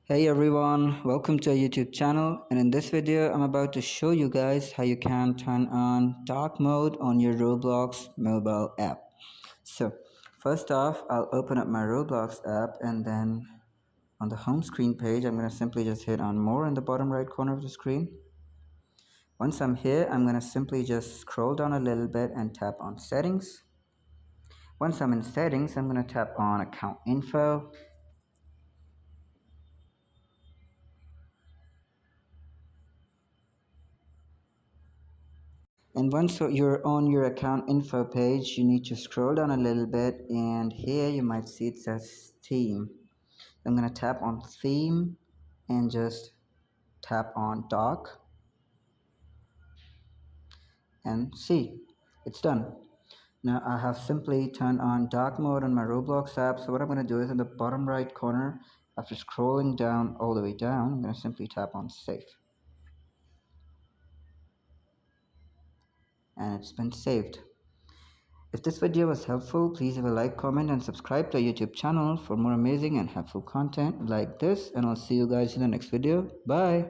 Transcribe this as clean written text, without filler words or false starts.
Hey everyone, welcome to our YouTube channel, and in this video I'm about to show you guys how you can turn on dark mode on your Roblox mobile app. So first off, I'll open up my Roblox app, and then on the home screen page I'm going to simply just hit on more in the bottom right corner of the screen. Once I'm here, I'm going to simply just scroll down a little bit and tap on settings. Once I'm in settings, I'm going to tap on account info. And once you're on your account info page, you need to scroll down a little bit, and here you might see it says theme. I'm going to tap on theme and just tap on dark and see, it's done. Now I have simply turned on dark mode on my Roblox app. So what I'm going to do is in the bottom right corner, after scrolling down all the way down, I'm going to simply tap on save. And it's been saved. If this video was helpful, please leave a like, comment, and subscribe to our YouTube channel for more amazing and helpful content like this. And I'll see you guys in the next video. Bye.